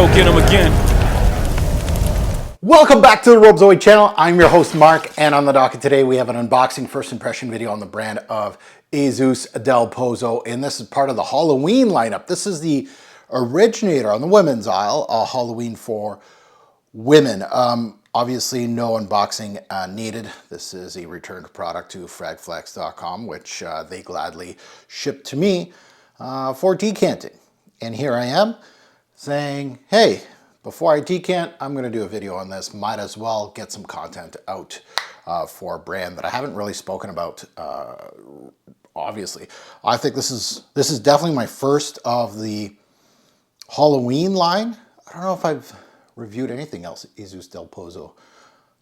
go get them again. Welcome back to the Robe Zoe channel. I'm your host Mark, and on the docket today we have an unboxing first impression video on the brand of Jesus del Pozo, and this is part of the Halloween lineup. This is the originator on the women's aisle, Halloween for women. Obviously no unboxing needed. This is a returned product to fragflex.com, which they gladly shipped to me for decanting. And here I am saying, hey, before I decant, I'm going to do a video on this. Might as well get some content out for a brand that I haven't really spoken about. Obviously, I think this is definitely my first of the Halloween line. I don't know if I've reviewed anything else. Jesus del Pozo.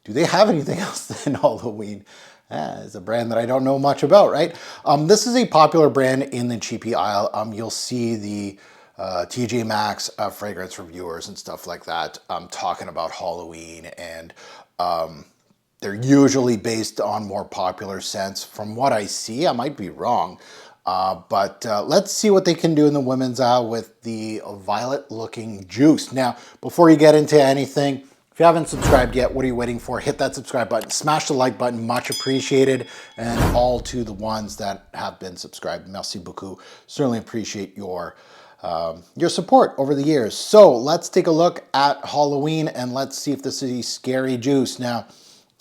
Do they have anything else than Halloween? It's a brand that I don't know much about, right? This is a popular brand in the cheapy aisle. You'll see the TJ Maxx fragrance reviewers and stuff like that talking about Halloween, and they're usually based on more popular scents. From what I see, I might be wrong, but let's see what they can do in the women's aisle with the violet looking juice. Now, before you get into anything, if you haven't subscribed yet, what are you waiting for? Hit that subscribe button, smash the like button, much appreciated. And all to the ones that have been subscribed, merci beaucoup. Certainly appreciate your support over the years. So let's take a look at Halloween and let's see if this is a scary juice. Now,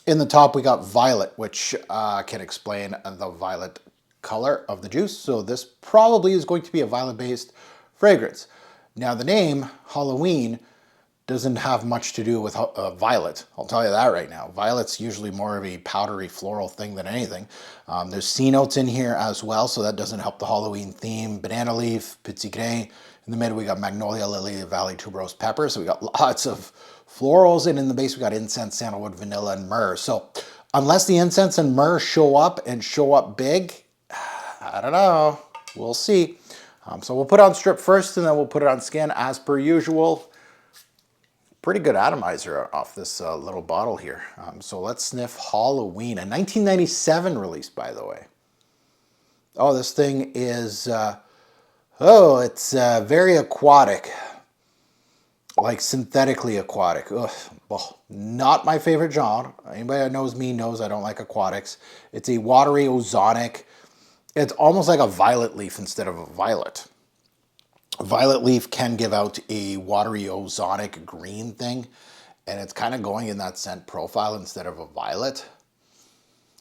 in the top we got violet, which can explain the violet color of the juice. So this probably is going to be a violet-based fragrance. Now the name Halloween doesn't have much to do with violet. I'll tell you that right now. Violet's usually more of a powdery floral thing than anything. There's C notes in here as well, so that doesn't help the Halloween theme. Banana leaf, petit grain. In the middle we got magnolia, lily, valley, tuberose, pepper. So we got lots of florals, and in the base we got incense, sandalwood, vanilla, and myrrh. So unless the incense and myrrh show up and show up big, I don't know. We'll see. So we'll put on strip first, and then we'll put it on skin as per usual. Pretty good atomizer off this little bottle here. So let's sniff Halloween, a 1997 release, by the way. Oh, this thing is, it's very aquatic, like synthetically aquatic. Ugh, well, not my favorite genre. Anybody that knows me knows I don't like aquatics. It's a watery, ozonic. It's almost like a violet leaf instead of a violet. Violet leaf can give out a watery ozonic green thing, and it's kind of going in that scent profile instead of a violet.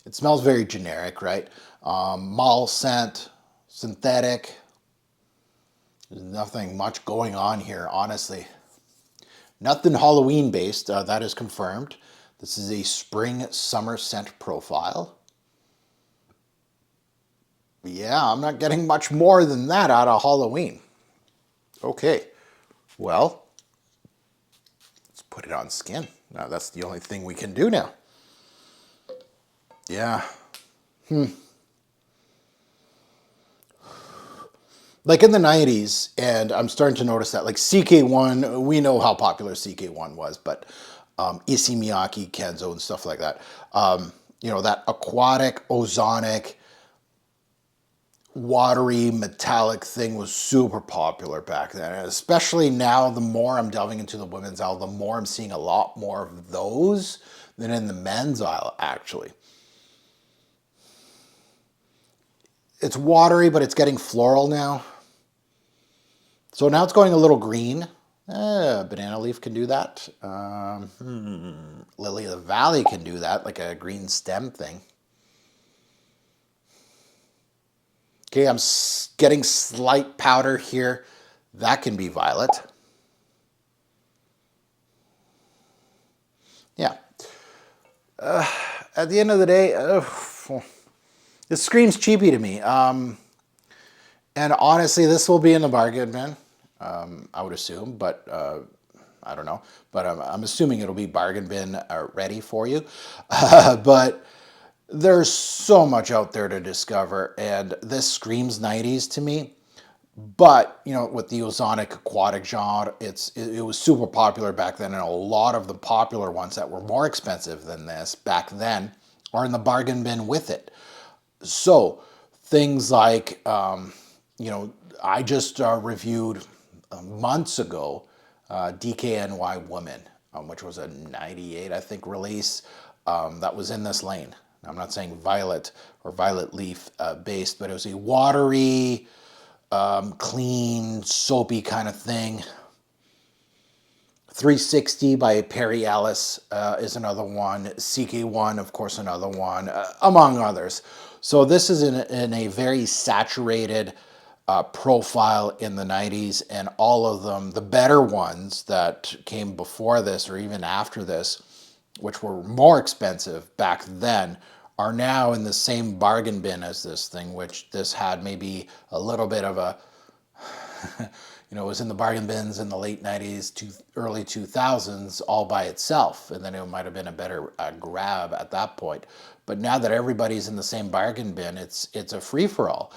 It smells very generic, right? Mall scent, synthetic. There's nothing much going on here, honestly. Nothing Halloween based, that is confirmed. This is a spring summer scent profile. Yeah, I'm not getting much more than that out of Halloween. Okay, well, let's put it on skin. Now that's the only thing we can do now. Yeah. Like in the 90s, and I'm starting to notice that, like CK1, we know how popular CK1 was, but Issey Miyake, Kenzo, and stuff like that. You know, that aquatic, ozonic, watery, metallic thing was super popular back then. And especially now, the more I'm delving into the women's aisle, the more I'm seeing a lot more of those than in the men's aisle, actually. It's watery, but it's getting floral now. So now it's going a little green. Banana leaf can do that. Lily of the Valley can do that, like a green stem thing. Okay, I'm getting slight powder here. That can be violet. Yeah. At the end of the day, this screams cheapy to me. And honestly, this will be in the bargain bin, I would assume, but I don't know. But I'm assuming it'll be bargain bin ready for you. But there's so much out there to discover, and this screams 90s to me. But, you know, with the ozonic aquatic genre, it was super popular back then, and a lot of the popular ones that were more expensive than this back then are in the bargain bin with it. So things like, you know, I just reviewed months ago DKNY Woman, which was a 98, I think, release that was in this lane. I'm not saying violet or violet leaf based, but it was a watery, clean, soapy kind of thing. 360 by Perry Ellis is another one. CK1, of course, another one, among others. So this is in a very saturated profile in the 90s, and all of them, the better ones that came before this or even after this, which were more expensive back then, are now in the same bargain bin as this thing, which this had maybe a little bit of a, you know, it was in the bargain bins in the late 90s to early 2000s all by itself, and then it might have been a better grab at that point. But now that everybody's in the same bargain bin, it's a free-for-all.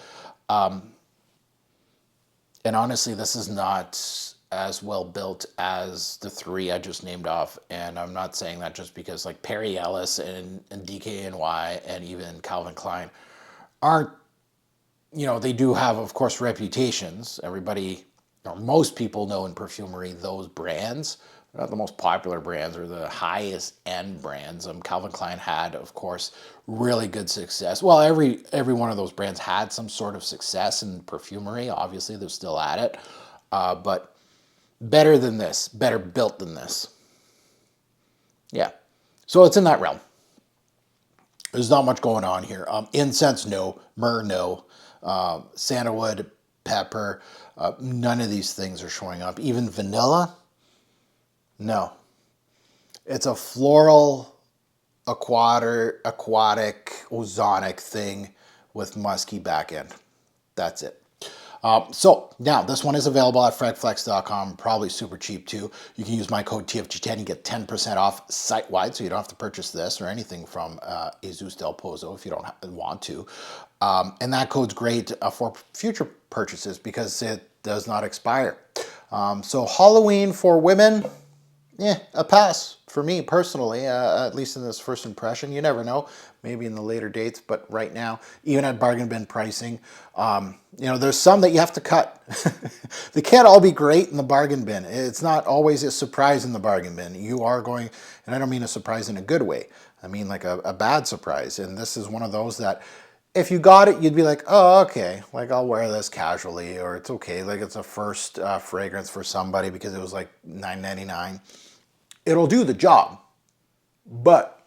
And honestly, this is not as well built as the three I just named off. And I'm not saying that just because like Perry Ellis and DKNY and even Calvin Klein aren't, you know, they do have, of course, reputations. Everybody, or most people know in perfumery those brands. They're not the most popular brands or the highest end brands. Calvin Klein had, of course, really good success. Well, every one of those brands had some sort of success in perfumery. Obviously, they're still at it. But better than this, better built than this. Yeah. So it's in that realm. There's not much going on here. Incense, no. Myrrh, no. Sandalwood, pepper, none of these things are showing up. Even vanilla, no. It's a floral, aquatic, ozonic thing with musky back end. That's it. So now this one is available at fragflex.com, probably super cheap too. You can use my code TFG10 and get 10% off site-wide, so you don't have to purchase this or anything from Jesus del Pozo if you don't want to. And that code's great for future purchases because it does not expire. So Halloween for women, yeah, a pass for me personally, at least in this first impression. You never know, maybe in the later dates, but right now, even at bargain bin pricing, you know, there's some that you have to cut. They can't all be great in the bargain bin. It's not always a surprise in the bargain bin. You are going, and I don't mean a surprise in a good way. I mean like a bad surprise. And this is one of those that if you got it, you'd be like, oh, okay, like I'll wear this casually, or it's okay, like it's a first fragrance for somebody because it was like $9.99. It'll do the job, but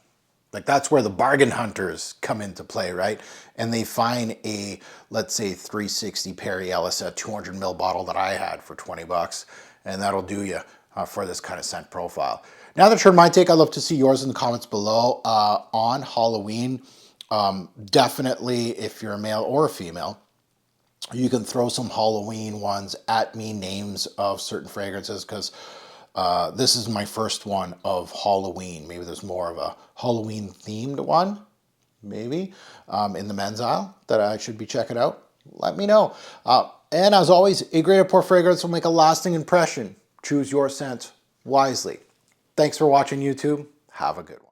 like that's where the bargain hunters come into play, right? And they find a, let's say 360 Perry Ellis, a 200 ml bottle that I had for 20 bucks, and that'll do you for this kind of scent profile. Now that you're my take, I'd love to see yours in the comments below on Halloween. Definitely, if you're a male or a female, you can throw some Halloween ones at me, names of certain fragrances, because this is my first one of Halloween. Maybe there's more of a Halloween themed one, maybe, in the men's aisle that I should be checking out. Let me know. And as always, a great pour fragrance will make a lasting impression. Choose your scent wisely. Thanks for watching, YouTube. Have a good one.